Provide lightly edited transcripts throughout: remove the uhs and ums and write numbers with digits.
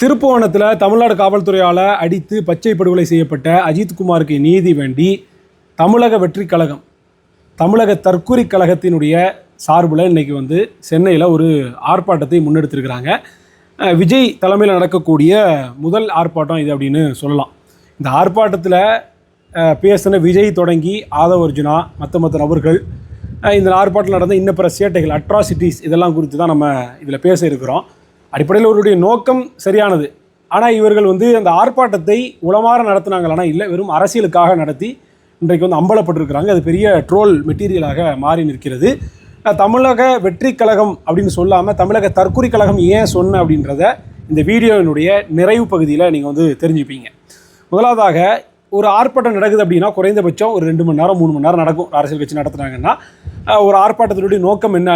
திருப்புவனத்தில் தமிழ்நாடு காவல்துறையால் அடித்து பச்சை படுகொலை செய்யப்பட்ட அஜித்குமாருக்கு நீதி வேண்டி தமிழக வெற்றி கழகம், தமிழக தற்கொலை கழகத்தினுடைய சார்பில் இன்றைக்கி சென்னையில் ஒரு ஆர்ப்பாட்டத்தை முன்னெடுத்திருக்கிறாங்க. விஜய் தலைமையில் நடக்கக்கூடிய முதல் ஆர்ப்பாட்டம் இது அப்படின்னு சொல்லலாம். இந்த ஆர்ப்பாட்டத்தில் பேசின விஜய் தொடங்கி ஆதவ் அர்ஜுனா மற்ற நபர்கள் இந்த ஆர்ப்பாட்டத்தில் நடந்த இன்ன பிற சேட்டைகள், அட்ராசிட்டிஸ் இதெல்லாம் குறித்து தான் நம்ம இதில் பேச இருக்கிறோம். அடிப்படையில் அவருடைய நோக்கம் சரியானது. ஆனால் இவர்கள் அந்த ஆர்ப்பாட்டத்தை உளமாற நடத்தினாங்களானா இல்லை, வெறும் அரசியலுக்காக நடத்தி இன்றைக்கு அம்பலப்பட்டிருக்கிறாங்க. அது பெரிய ட்ரோல் மெட்டீரியலாக மாறி நிற்கிறது. தமிழக வெற்றி கழகம் அப்படின்னு சொல்லாமல் தமிழக தற்கொலை கழகம் ஏன் சொன்ன அப்படின்றத இந்த வீடியோவினுடைய நிறைவு பகுதியில் நீங்கள் தெரிஞ்சுப்பீங்க. முதலாவதாக, ஒரு ஆர்ப்பாட்டம் நடக்குது அப்படின்னா குறைந்தபட்சம் ஒரு 2 மணி நேரம் 3 மணி நேரம் நடக்கும். அரசியல் கட்சி நடத்துனாங்கன்னா ஒரு ஆர்ப்பாட்டத்தினுடைய நோக்கம் என்ன,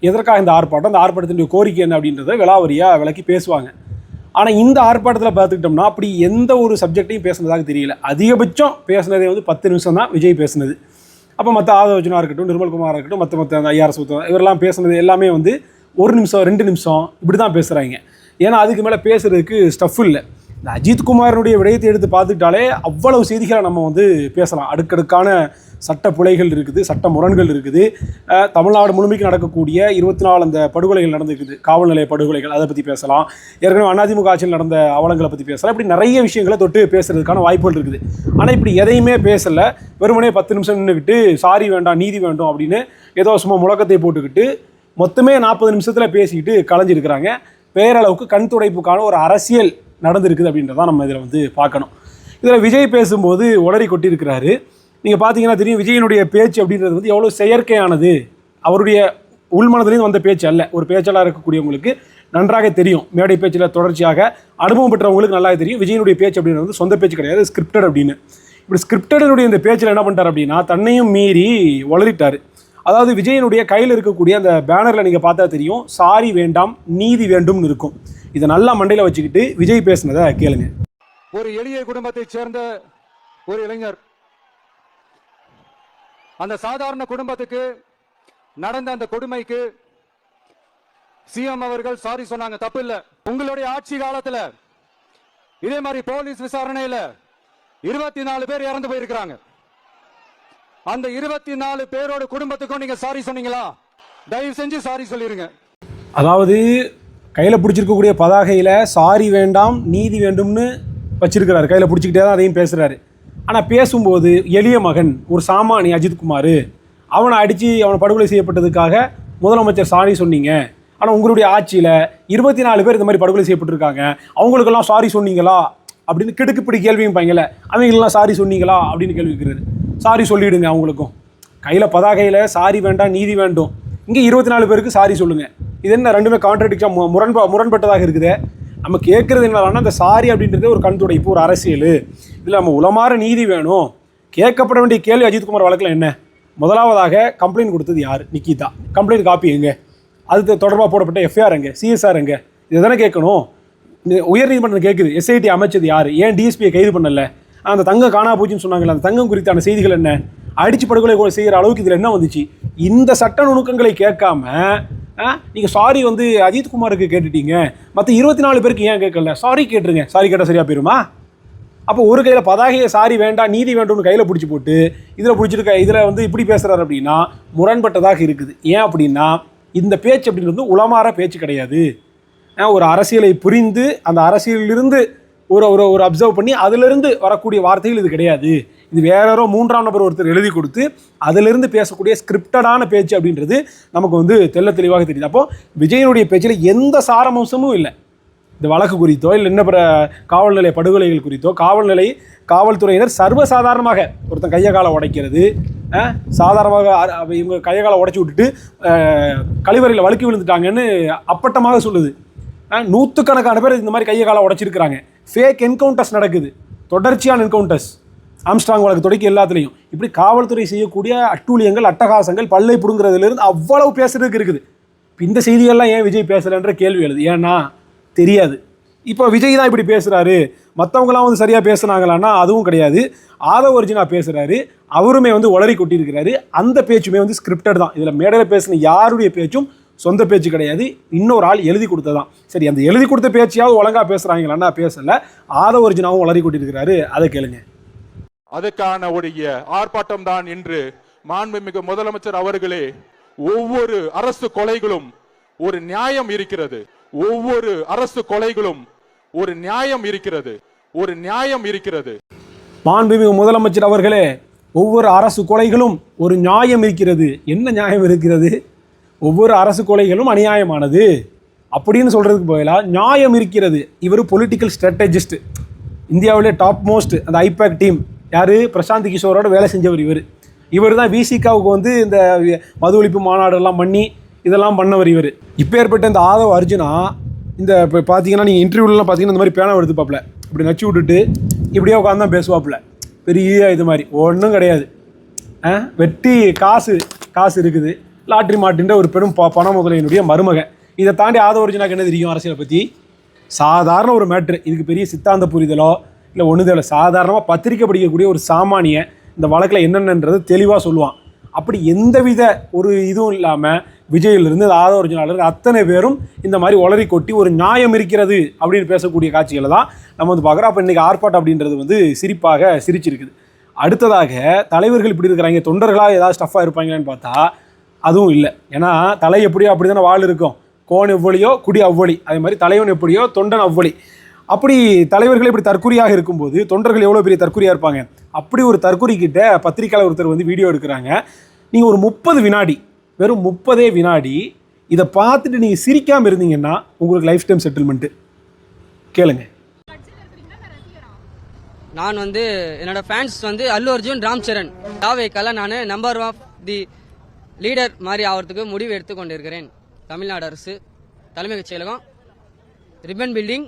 எதற்காக இந்த ஆர்ப்பாட்டம், இந்த ஆர்ப்பாட்டத்தினுடைய கோரிக்கை என்ன அப்படின்றத விலாவரியாக விளக்கி பேசுவாங்க. ஆனால் இந்த ஆர்ப்பாட்டத்தில் பார்த்துக்கிட்டோம்னா அப்படி எந்த ஒரு சப்ஜெக்டையும் பேசுனதாக தெரியல. அதிகபட்சம் பேசுனதே 10 நிமிஷம் தான் விஜய் பேசுனது. அப்போ மற்ற ஆதவ் அர்ஜுனா இருக்கட்டும், நிர்மல்குமார் இருக்கட்டும், மற்ற ஐஆர்எஸ் இவரெல்லாம் பேசுனது எல்லாமே 1 நிமிஷம் 2 நிமிஷம் இப்படி தான் பேசுகிறாங்க. ஏன்னா அதுக்கு மேலே பேசுகிறதுக்கு ஸ்டஃப் இல்லை. இந்த அஜித்குமாரனுடைய விடயத்தை எடுத்து பார்த்துக்கிட்டாலே அவ்வளவு செய்திகளை நம்ம பேசலாம். அடுக்கடுக்கான சட்ட பிழைகள் இருக்குது, சட்ட முரண்கள் இருக்குது. தமிழ்நாடு முழுமைக்கு நடக்கக்கூடிய 24 அந்த படுகொலைகள் நடந்துருக்குது, காவல் நிலைய படுகொலைகள், அதை பற்றி பேசலாம். ஏற்கனவே அதிமுக ஆட்சியில் நடந்த அவலங்களை பற்றி பேசலாம். இப்படி நிறைய விஷயங்களை தொட்டு பேசுகிறதுக்கான வாய்ப்புகள் இருக்குது. ஆனால் இப்படி எதையுமே பேசலை. வெறுமனே 10 நிமிஷம் நின்றுக்கிட்டு சாரி வேண்டாம் நீதி வேண்டும் அப்படின்னு ஏதோ சும்மா முழக்கத்தை போட்டுக்கிட்டு மொத்தமே 40 நிமிஷத்தில் பேசிக்கிட்டு கலைஞ்சிருக்கிறாங்க. பேரளவுக்கு கண் துடைப்புக்கான ஒரு அரசியல் நடந்திருக்குது அப்படின்றதான் நம்ம இதில் பார்க்கணும். இதில் விஜய் பேசும்போது உளறி கொட்டியிருக்கிறாரு. நீங்கள் பார்த்தீங்கன்னா தெரியும், விஜயனுடைய பேச்சு அப்படின்றது எவ்வளோ செயற்கையானது. அவருடைய உள்மனதிலையும் வந்த பேச்சு அல்ல. ஒரு பேச்சாளர் இருக்கக்கூடியவங்களுக்கு நன்றாக தெரியும், மேடை பேச்சில் தொடர்ச்சியாக அனுபவம் பெற்றவங்களுக்கு நல்லா தெரியும், விஜயனுடைய பேச்சு அப்படின்றது சொந்த பேச்சு கிடையாது, ஸ்கிரிப்டட் அப்படின்னு. இப்படி ஸ்கிரிப்டனுடைய இந்த பேச்சில் என்ன பண்ணிட்டார் அப்படின்னா தன்னையும் மீறி உளறிட்டார். அதாவது விஜயனுடைய கையில் இருக்கக்கூடிய அந்த பேனரில் நீங்கள் பார்த்தா தெரியும், சாரி வேண்டாம் நீதி வேண்டும்னு இருக்கும். இதை நல்லா மண்டையில் வச்சுக்கிட்டு விஜய் பேசினதை கேளுங்க. ஒரு எளிய குடும்பத்தைச் சேர்ந்த ஒரு இளைஞர், அந்த சாதாரண குடும்பத்துக்கு நடந்த அந்த கொடுமைக்கு சிஎம் அவர்கள் சாரி சொன்னாங்க, தப்பு இல்ல. உங்களுடைய ஆட்சி காலத்துல இதே மாதிரி போலீஸ் விசாரணையில 24 பேர் இறந்து போயிருக்கிறாங்க. அந்த 24 பேரோட குடும்பத்துக்கும் நீங்க சாரி சொன்னீங்களா? தயவு செஞ்சு சாரி சொல்லிருங்க. அதாவது கையில் பிடிச்சிருக்கக்கூடிய பதாகையில் சாரி வேண்டாம் நீதி வேண்டும்னு வச்சிருக்கிறாரு, கையில் பிடிச்சிக்கிட்டே தான் அதையும் பேசுகிறாரு. ஆனால் பேசும்போது எளிய மகன், ஒரு சாமானி அஜித்குமார், அவனை அடித்து அவனை படுகொலை செய்யப்பட்டதுக்காக முதலமைச்சர் சாரி சொன்னீங்க. ஆனால் உங்களுடைய ஆட்சியில் 24 பேர் இந்த மாதிரி படுகொலை செய்யப்பட்டிருக்காங்க, அவங்களுக்கெல்லாம் சாரி சொன்னீங்களா அப்படின்னு கிடுக்குப்பிடி கேள்வியும் பாங்கல, அவங்களெல்லாம் சாரி சொன்னீங்களா அப்படின்னு கேள்வி இருக்கிறது. சாரி சொல்லிவிடுங்க. அவங்களுக்கும் கையில் பதாகையில் சாரி வேண்டாம் நீதி வேண்டும், இங்கே 24 பேருக்கு சாரி சொல்லுங்கள். இது என்ன ரெண்டுமே கான்ட்ராடிக்டாக முரண்பட்டதாக இருக்குது. நம்ம கேட்குறது என்னன்னா, அந்த சாரி அப்படின்றது ஒரு கண் துடைப்பு, ஒரு அரசியல். இதில் நம்ம உளமாற நீதி வேணும். கேட்கப்பட வேண்டிய கேள்வி அஜித்குமார் வழக்கில் என்ன, முதலாவதாக கம்ப்ளைண்ட் கொடுத்தது யார்? நிக்கிதா. கம்ப்ளைண்ட் காப்பி எங்கே? அது தொடர்பாக போடப்பட்ட எஃப்ஐஆர் எங்கே? சிஎஸ்ஆர் எங்கே? இது தானே கேட்கணும். உயர்நீதிமன்றம் கேட்குது, எஸ்ஐடி அமைச்சது யார்? ஏன் டிஎஸ்பியை கைது பண்ணலை? அந்த தங்கம் காணா போச்சுன்னு சொன்னாங்களே, அந்த தங்கம் குறித்தான செய்திகள் என்ன? அடிச்சு படுகொலை செய்கிற அளவுக்கு இதில் என்ன வந்துச்சு? இந்த சட்ட நுணுக்கங்களை கேட்காம நீங்கள் சாரி அஜித்குமாருக்கு கேட்டுட்டீங்க, மற்ற 24 பேருக்கு ஏன் கேட்கல? சாரி கேட்டுருங்க. சாரி கேட்டால் சரியாக போயிருமா? அப்போ ஒரு கையில் பதாகையை சாரி வேண்டாம் நீதி வேண்டும்னு கையில் பிடிச்சி போட்டு இதில் பிடிச்சிருக்க இதில் இப்படி பேசுகிறாரு அப்படின்னா முரண்பட்டதாக இருக்குது. ஏன் அப்படின்னா இந்த பேச்சு அப்படின்றது உளமாற பேச்சு கிடையாது. ஒரு அரசியலை புரிந்து அந்த அரசியலிருந்து ஒரு ஒரு அப்சர்வ் பண்ணி அதிலிருந்து வரக்கூடிய வார்த்தைகள் இது கிடையாது. இது வேற 3ஆம் நபர் ஒருத்தர் எழுதி கொடுத்து அதிலிருந்து பேசக்கூடிய ஸ்கிரிப்டடான பேச்சு அப்படின்றது நமக்கு தெள்ள தெளிவாக தெரியுது. அப்போது விஜயனுடைய பேச்சில் எந்த சாரம்சமும் இல்லை. இந்த வழக்கு குறித்தோ இல்லை இன்ன பிற காவல் நிலைய படுகொலைகள் குறித்தோ காவல்துறையினர் சர்வசாதாரணமாக ஒருத்தன் கையை காலை உடைக்கிறது, சாதாரணமாக இவங்க கையை காலை உடைச்சி விட்டுட்டு கழிவறையில் வழுக்கி விழுந்துட்டாங்கன்னு அப்பட்டமாக சொல்லுது. 100கணக்கான பேர் இந்த மாதிரி கையை காலை உடைச்சிருக்கிறாங்க. ஃபேக் என்கவுண்டர்ஸ் நடக்குது, தொடர்ச்சியான என்கவுண்டர்ஸ், ஆம்ஸ்ட்ராங் வழக்கு தொடக்கி எல்லாத்துலேயும். இப்படி காவல்துறை செய்யக்கூடிய அட்டூழியங்கள் அட்டகாசங்கள் பல்லை பிடுங்கிறதுலேருந்து அவ்வளவு பேசுறதுக்கு இருக்குது. இப்போ இந்த செய்திகள்லாம் ஏன் விஜய் பேசலைன்ற கேள்வி எழுது. ஏன்னா தெரியாது. இப்போ விஜய் தான் இப்படி பேசுகிறாரு, மற்றவங்களாம் சரியாக பேசுனாங்களான்னா அதுவும் கிடையாது. ஆதவ் அர்ஜுனா பேசுகிறாரு, அவருமே உளறி கொட்டியிருக்கிறாரு. அந்த பேச்சுமே ஸ்கிரிப்டட் தான். இதில் மேடையில் பேசின யாருடைய பேச்சும் சொந்த பேச்சு கிடையாது, இன்னொரு ஆள் எழுதி கொடுத்ததான். சரி, அந்த எழுதி கொடுத்த பேச்சையாவது ஒழுங்கா பேசுறாங்களான்னா பேசல. ஆதவ அர்ஜுனாவும் வளரி கொட்டிருக்கிறாரு. அதை கேளுங்க. அதுக்கான உடைய ஆர்ப்பாட்டம் தான் இன்று மாண்புமிகு முதலமைச்சர் அவர்களே, ஒவ்வொரு அரசு கொலைகளும் ஒரு நியாயம் இருக்கிறது, ஒவ்வொரு அரசு கொலைகளும் ஒரு நியாயம் இருக்கிறது, ஒரு நியாயம் இருக்கிறது. மாண்புமிகு முதலமைச்சர் அவர்களே, ஒவ்வொரு அரசு கொலைகளும் ஒரு நியாயம் இருக்கிறது. என்ன நியாயம் இருக்கிறது? ஒவ்வொரு அரசு கொலைகளும் அநியாயமானது அப்படின்னு சொல்றதுக்கு பதிலாக நியாயம் இருக்கிறது. இவர் பொலிட்டிக்கல் ஸ்ட்ராட்டஜிஸ்ட், இந்தியாவிலே டாப் மோஸ்ட் அந்த ஐபேக் டீம் யார்? பிரசாந்த் கிஷோரோட வேலை செஞ்சவர் இவர். இவர் தான் விசிகாவுக்கு வந்து இந்த மது ஒழிப்பு மாநாடெல்லாம் பண்ணி இதெல்லாம் பண்ணவர் இவர். இப்போ ஏற்பட்ட இந்த ஆதவ அர்ஜுனா இந்த இப்போ பார்த்தீங்கன்னா நீங்கள் இன்டர்வியூலாம் பார்த்தீங்கன்னா இந்த மாதிரி பேனா எடுத்துப்பாப்பில் இப்படி நச்சு விட்டுட்டு இப்படியே உட்காந்து தான் பேசுவாப்பில். பெரிய இது மாதிரி ஒன்றும் கிடையாது. வெட்டி காசு இருக்குது. லாட்ரி மாட்டின்ற ஒரு பெரும் பண முதலையினுடைய மருமகன். இதை தாண்டி ஆதவ அர்ஜுனாக்கு என்ன தெரியும் அரசியலை பற்றி? சாதாரண ஒரு மேட்ரு. இதுக்கு பெரிய சித்தாந்த புரிதலோ இல்லை ஒன்றுதோ சாதாரணமாக பத்திரிக்கை படிக்கக்கூடிய ஒரு சாமானிய இந்த வழக்கில் என்னென்னன்றது தெளிவாக சொல்லுவான். அப்படி எந்தவித ஒரு இதுவும் இல்லாமல் விஜயிலிருந்து ஆதவ அர்ஜுனாலிருந்து அத்தனை பேரும் இந்த மாதிரி உளறி கொட்டி ஒரு நியாயம் இருக்கிறது அப்படின்னு பேசக்கூடிய காட்சிகளை தான் நம்ம வந்து பார்க்குறோம். அப்போ இன்றைக்கி ஆர்ப்பாட்டம் அப்படின்றது வந்து சிரிப்பாக சிரிச்சிருக்குது. அடுத்ததாக தலைவர்கள் இப்படி இருக்கிறாங்க, தொண்டர்களாக ஏதாவது ஸ்டஃப்பாக இருப்பாங்களான்னு பார்த்தா அதுவும் இல்லை. ஏன்னா தலை எப்படியோ அப்படி தானே வாழ் இருக்கும். கோன் எவ்வளியோ குடி அவ்வளி, அதே மாதிரி தலைவன் எப்படியோ தொண்டன் அவ்வளி. அப்படி தலைவர்கள் இப்படி தற்கொலையாக இருக்கும்போது தொண்டர்கள் எவ்வளோ பெரிய தற்கொலையாக இருப்பாங்க. அப்படி ஒரு தற்கொலைக்கிட்ட பத்திரிக்கையாளர் ஒருத்தர் வந்து வீடியோ எடுக்கிறாங்க. நீங்கள் ஒரு 30 வினாடி, வெறும் 30 வினாடி இதை பார்த்துட்டு நீங்கள் சிரிக்காமல் இருந்தீங்கன்னா உங்களுக்கு லைஃப் டைம் செட்டில்மெண்ட்டு. கேளுங்க. நான் வந்து என்னோட ஃபேன்ஸ் வந்து அல்லு அர்ஜுன், ராம் சரண், தாவேக்கால நான் நம்பர் ஆஃப் தி லீடர் மாதிரி ஆகிறதுக்கு முடிவு எடுத்துக்கொண்டிருக்கிறேன். தமிழ்நாடு அரசு தலைமைச் செயலகம், ribbon building,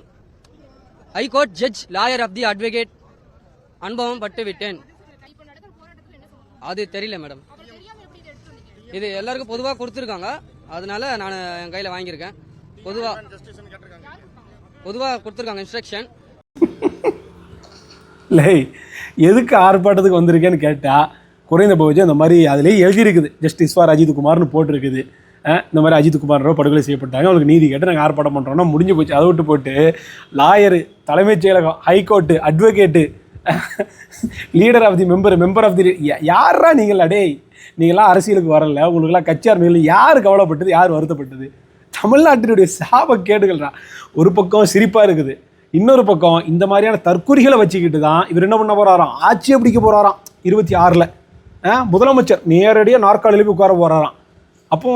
high court judge, lawyer of the advocate அனுபவம் பட்டு விட்டேன். அது தெரியல மேடம், இது எல்லாருக்கும் பொதுவாக கொடுத்துருக்காங்க, அதனால நான் என் கையில் வாங்கியிருக்கேன். பொதுவாக கொடுத்துருக்காங்க இன்ஸ்ட்ரக்ஷன். இல்லை, எதுக்கு ஆர்ப்பாட்டத்துக்கு வந்திருக்கேன்னு கேட்டால் குறைந்தபட்சம் இந்த மாதிரி அதிலே எழுதியிருக்குது, ஜஸ்டிஸ் ஃபார் அஜித் குமார்னு போட்டிருக்குது. இந்த மாதிரி அஜித் குமாரோ படுகொலை செய்யப்பட்டாங்க, அவங்களுக்கு நீதி கேட்டு நாங்கள் ஆர்ப்பாட்டம் பண்ணுறோன்னா முடிஞ்சு போச்சு. அதை விட்டு போட்டு லாயரு, தலைமைச் செயலகம், high court, advocate, leader of the member of the யாரா நீங்கள்? அடே, நீங்களாம் அரசியலுக்கு வரல, உங்களுக்குலாம் கட்சி ஆரம்பிகள் யார் கவலைப்பட்டது, யார் வருத்தப்பட்டது? தமிழ்நாட்டினுடைய சாபக்கேடுகள்ரா. ஒரு பக்கம் சிரிப்பாக இருக்குது, இன்னொரு பக்கம் இந்த மாதிரியான தற்கொலைகளை வச்சுக்கிட்டு தான் இவர் என்ன பண்ண போகிறாராம்? ஆட்சியை பிடிக்க போகிறாராம் 26. முதலமைச்சர் நேரடியாக நாற்காலியில் போய் உட்கார போகிறாராம். அப்போ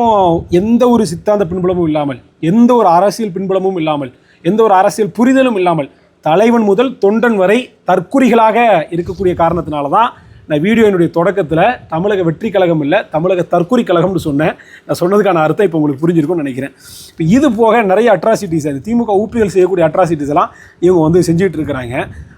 எந்த ஒரு சித்தாந்த பின்புலமும் இல்லாமல், எந்த ஒரு அரசியல் பின்புலமும் இல்லாமல், எந்த ஒரு அரசியல் புரிதலும் இல்லாமல் தலைவன் முதல் தொண்டன் வரை தற்குறிகளாக இருக்கக்கூடிய காரணத்தினால தான் நான் வீடியோனுடைய தொடக்கத்தில் தமிழக வெற்றி கழகம் இல்லை, தமிழக தற்குறி கழகம்னு சொன்னேன். நான் சொன்னதுக்கான அர்த்தம் இப்போ உங்களுக்கு புரிஞ்சிருக்கும்னு நினைக்கிறேன். இப்போ இது போக நிறைய அட்ராசிட்டிஸ், அது திமுக ஊப்பிகள் செய்யக்கூடிய அட்ராசிட்டிஸ் எல்லாம் இவங்க வந்து செஞ்சுட்டு இருக்கிறாங்க.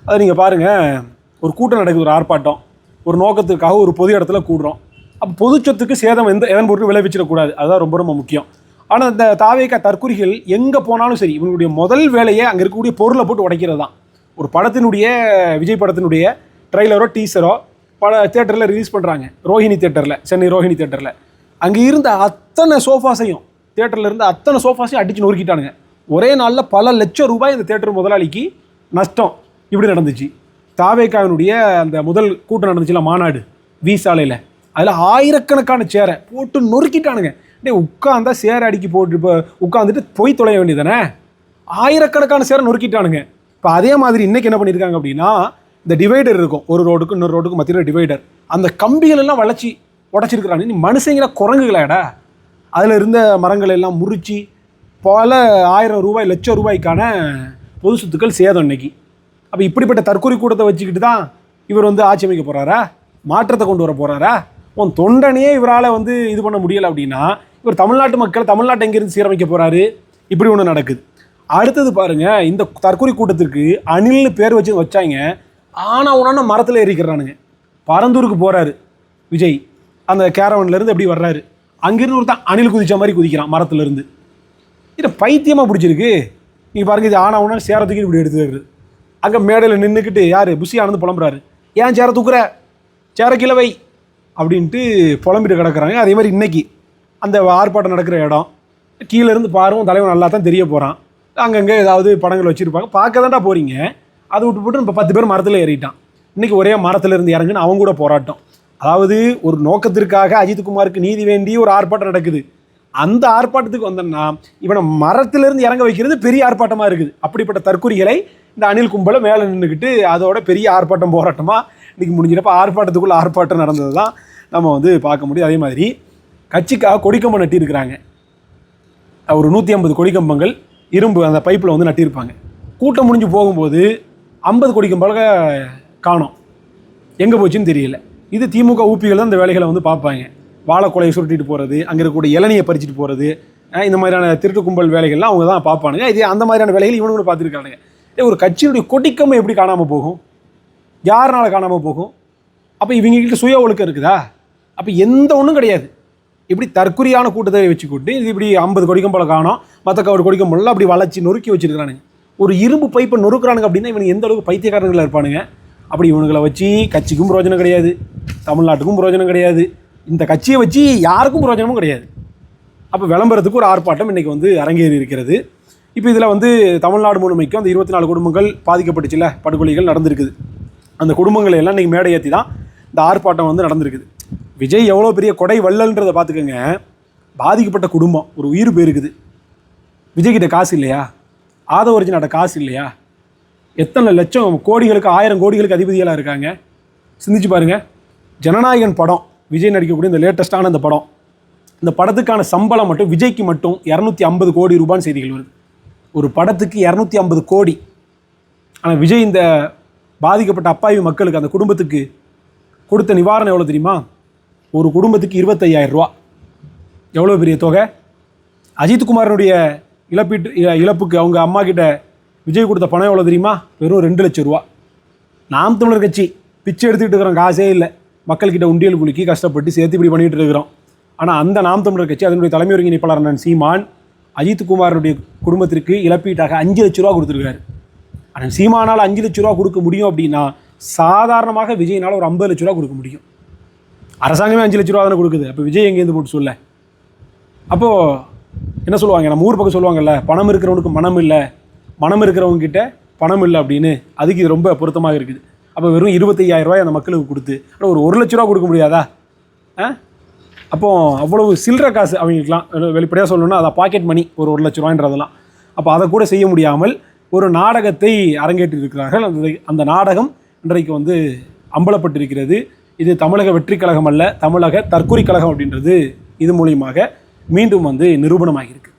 அதை நீங்கள் பாருங்கள். ஒரு கூட்டம் நடக்குது, ஒரு ஆர்ப்பாட்டம், ஒரு நோக்கத்துக்காக ஒரு பொது இடத்துல கூடுறோம். அப்போ பொது சொத்துக்கு சேதம் எதன் பொருட்கள் விளைவிச்சிடக்கூடாது, அதுதான் ரொம்ப ரொம்ப முக்கியம். ஆனால் இந்த தாவேகா தற்குறிகள் எங்கே போனாலும் சரி, இவங்களுடைய முதல் வேலையை அங்கே இருக்கக்கூடிய பொருளை போட்டு உடைக்கிறது தான். ஒரு படத்தினுடைய, விஜய் படத்தினுடைய ட்ரெய்லரோ டீசரோ தேட்டரில் ரிலீஸ் பண்ணுறாங்க, ரோஹிணி தேட்டரில், சென்னை ரோஹிணி தேட்டரில். அங்கே இருந்த அத்தனை சோஃபாஸையும், தேட்டரில் இருந்த அத்தனை சோஃபாஸையும் அடித்து நொறுக்கிட்டானுங்க. ஒரே நாளில் பல லட்சம் ரூபாய் இந்த தேட்டர் முதலாளிக்கு நஷ்டம். இப்படி நடந்துச்சு. தாவேகாவினுடைய அந்த முதல் கூட்டம் நடந்துச்சுல, மாநாடு வி சாலையில், அதில் ஆயிரக்கணக்கான சேரை போட்டு நொறுக்கிட்டானுங்க. உட்காந்தா சேரை அடிக்கி போட்டு இப்போ உட்காந்துட்டு போய் தொலைய வேண்டியதானே. ஆயிரக்கணக்கான சேரை நொறுக்கிட்டானுங்க. இப்போ அதே மாதிரி இன்றைக்கி என்ன பண்ணியிருக்காங்க அப்படின்னா, இந்த டிவைடர் இருக்கும், ஒரு ரோடுக்கு இன்னொரு ரோடுக்கு மத்தியில் டிவைடர், அந்த கம்பிகள் எல்லாம் வளைச்சி உடச்சிருக்கிறாங்க. நீ மனுஷங்களா குரங்குகளாடா? அதில் இருந்த மரங்கள் எல்லாம் முறிச்சு பல 1000 ரூபாய் லட்சம் ரூபாய்க்கான பொது சொத்துக்கள் சேதம் இன்னைக்கு. அப்போ இப்படிப்பட்ட தற்கொலை கூட்டத்தை வச்சுக்கிட்டு தான் இவர் வந்து ஆட்சி அமைக்க போகிறாரா? மாற்றத்தை கொண்டு வர போகிறாரா? உன் தொண்டனையே இவரால் வந்து இது பண்ண முடியலை அப்படின்னா இவர் தமிழ்நாட்டு மக்கள், தமிழ்நாட்டை எங்கேருந்து சீரமைக்க போகிறாரு? இப்படி ஒன்று நடக்குது. அடுத்தது பாருங்கள், இந்த தற்கொலை கூட்டத்திற்கு அணில்னு பேர் வச்சாங்க. ஆனால் உடனே மரத்தில் ஏறிக்கிறானுங்க. பரந்தூருக்கு போகிறாரு விஜய், அந்த கேரவன்லேருந்து எப்படி வர்றாரு, அங்கேருந்து ஒருத்தான் அணில் குதிச்ச மாதிரி குதிக்கிறான் மரத்துலேருந்து. இதை பைத்தியமாக பிடிச்சிருக்கு. நீங்கள் பாருங்கள், இது ஆனால் உடனே சேரத்துக்கு இப்படி எடுத்துக்கிறது. அங்கே மேடையில் நின்றுக்கிட்டு யார் புஷி ஆனந்து புலம்புறாரு, ஏன் சேர தூக்குற, சேர கிழவை அப்படின்ட்டு புலம்பிட்டு கிடக்கிறாங்க. அதே மாதிரி இன்றைக்கி அந்த ஆர்ப்பாட்டம் நடக்கிற இடம், கீழே இருந்து பாரும் தலைவன் நல்லா தான் தெரிய போகிறான். அங்கங்கே ஏதாவது படங்கள் வச்சுருப்பாங்க, பார்க்க தான்டா போகிறீங்க. அதை விட்டு போட்டு இப்போ 10 பேர் மரத்தில் ஏறிட்டான். இன்றைக்கி ஒரே மரத்தில் இருந்து இறங்குன்னு அவங்க கூட போராட்டம். அதாவது ஒரு நோக்கத்திற்காக அஜித்குமாருக்கு நீதி வேண்டி ஒரு ஆர்ப்பாட்டம் நடக்குது. அந்த ஆர்ப்பாட்டத்துக்கு வந்தோம்னா இவனை மரத்திலிருந்து இறங்க வைக்கிறது பெரிய ஆர்ப்பாட்டமாக இருக்குது. அப்படிப்பட்ட தற்கொலைகளை இந்த அணில் கும்பலை மேலே நின்றுக்கிட்டு அதோட பெரிய ஆர்ப்பாட்டம் போராட்டமாக இன்றைக்கி முடிஞ்சிடப்போ ஆர்ப்பாட்டத்துக்குள்ளே ஆர்ப்பாட்டம் நடந்தது தான் நம்ம வந்து பார்க்க முடியும். அதே மாதிரி கட்சிக்காக கொடிக்கம்பம் நட்டியிருக்கிறாங்க. ஒரு 150 கொடிக்கம்பங்கள் இரும்பு அந்த பைப்பில் வந்து நட்டியிருப்பாங்க. கூட்டம் முடிஞ்சு போகும்போது 50 கொடிக்கம்பங்க காணோம், எங்கே போச்சுன்னு தெரியல. இது திமுக ஊப்பிகள் தான் இந்த வேலைகளை வந்து பார்ப்பாங்க. வாழைக்கொலையை சுருட்டிட்டு போகிறது, அங்கே இருக்கக்கூடிய இளநியை பறிச்சுட்டு போகிறது, இந்த மாதிரியான திருட்டு கும்பல் வேலைகள்லாம் அவங்க தான் பார்ப்பானுங்க. இது அந்த மாதிரியான வேலைகள் இவனுங்களும் பார்த்துருக்கானுங்க. ஒரு கட்சியினுடைய கொடிக்கம்பம் எப்படி காணாமல் போகும்? யாருனால காணாமல் போகும்? அப்போ இவங்ககிட்ட சுய ஒழுக்கம் இருக்குதா? அப்போ எந்த ஒன்றும் கிடையாது. இப்படி தற்குறியான கூட்டத்தை வச்சுக்கிட்டு இது இப்படி 50 கொடிக்கம்பலை காணோம், மற்ற ஒரு கொடிக்கம்பலாம் அப்படி வளைச்சி நொறுக்கி வச்சுருக்கானுங்க. ஒரு இரும்பு பைப்பை நொறுக்குறானுங்க அப்படின்னா இவனுக்கு எந்த அளவுக்கு பைத்தியக்காரங்களில் இருப்பானுங்க. அப்படி இவனுங்களை வச்சு கட்சிக்கும் பிரயோஜனம் கிடையாது, தமிழ்நாட்டுக்கும் பிரயோஜனம் கிடையாது, இந்த கட்சியை வச்சு யாருக்கும் பிரயோஜனமும் கிடையாது. அப்போ விளம்பரத்துக்கு ஒரு ஆர்ப்பாட்டம் இன்றைக்கி வந்து அரங்கேறி இருக்கிறது. இப்போ இதில் வந்து தமிழ்நாடு முழுமைக்கும் அந்த 24 குடும்பங்கள் பாதிக்கப்பட்டுச்சுல, படுகொலைகள் நடந்திருக்குது. அந்த குடும்பங்களை எல்லாம் இன்றைக்கி மேடை ஏற்றி தான் இந்த ஆர்ப்பாட்டம் வந்து நடந்திருக்குது. விஜய் எவ்வளோ பெரிய கொடை வள்ளல்ன்றதை பார்த்துக்கோங்க. பாதிக்கப்பட்ட குடும்பம் ஒரு உயிர் போயிருக்குது. விஜய்கிட்ட காசு இல்லையா? ஆதவர்ஜினாட்ட காசு இல்லையா? எத்தனை லட்சம் கோடிகளுக்கு 1000 கோடிகளுக்கு அதிபதிகளாக இருக்காங்க. சிந்திச்சு பாருங்கள். ஜனநாயகன் படம் விஜய் நடிக்கக்கூடிய இந்த லேட்டஸ்டான இந்த படம், இந்த படத்துக்கான சம்பளம் மட்டும் விஜய்க்கு மட்டும் 250 கோடி ரூபான்னு செய்திகள் வருது. ஒரு படத்துக்கு 250 கோடி. ஆனால் விஜய் இந்த பாதிக்கப்பட்ட அப்பாவி மக்களுக்கு அந்த குடும்பத்துக்கு கொடுத்த நிவாரணம் எவ்வளோ தெரியுமா? ஒரு குடும்பத்துக்கு 25,000 ரூபா. எவ்வளோ பெரிய தொகை! அஜித்குமாரனுடைய இழப்புக்கு அவங்க அம்மா கிட்ட விஜய் கொடுத்த பணம் எவ்வளோ தெரியுமா? வெறும் 2 லட்சம் ரூபா. நாம் தமிழர் கட்சி பிச்சை எடுத்துக்கிட்டு இருக்கிறோம், காசே இல்லை, மக்கள்கிட்ட உண்டியல் குலுக்கி கஷ்டப்பட்டு சேர்த்து இப்படி பண்ணிகிட்டு இருக்கிறோம். ஆனால் அந்த நாம் தமிழர் கட்சி அதனுடைய தலைமை ஒருங்கிணைப்பாளர் அண்ணன் சீமான் அஜித்குமாரனுடைய குடும்பத்திற்கு இழப்பீட்டாக 5 லட்ச ரூபா கொடுத்துருக்காரு. ஆனால் சீமானால் 5 லட்ச ரூபா கொடுக்க முடியும் அப்படின்னா சாதாரணமாக விஜய்னால் ஒரு 50 லட்ச ரூபா கொடுக்க முடியும். அரசாங்கமே 5 லட்ச ரூபா தானே கொடுக்குது. அப்போ விஜய் எங்கேருந்து போட்டு சொல்ல? அப்போது என்ன சொல்லுவாங்க, நம்ம ஊர் பக்கம் சொல்லுவாங்கல்ல, பணம் இருக்கிறவனுக்கு மனம் இல்லை, மனம் இருக்கிறவங்க கிட்ட பணம் இல்லை அப்படின்னு. அதுக்கு இது ரொம்ப பொருத்தமாக இருக்குது. அப்போ வெறும் 25,000 ரூபாய் அந்த மக்களுக்கு கொடுத்து ஆனால் ஒரு 1 லட்ச ரூபா கொடுக்க முடியாதா? அப்போ அவ்வளவு சில்லற காசு அவங்களுக்குலாம் வெளிப்படையாக சொல்லணும்னா அதை பாக்கெட் மணி ஒரு 1 லட்ச ரூபான்றதெல்லாம். அப்போ அதை கூட செய்ய முடியாமல் ஒரு நாடகத்தை அரங்கேற்றிருக்கிறார்கள். அந்த நாடகம் இன்றைக்கு வந்து அம்பலப்பட்டிருக்கிறது. இது தமிழக வெற்றி கழகம் அல்ல, தமிழக தற்கொலை கழகம் அப்படின்றது இது மூலியமாக மீண்டும் வந்து நிரூபணமாகியிருக்கு.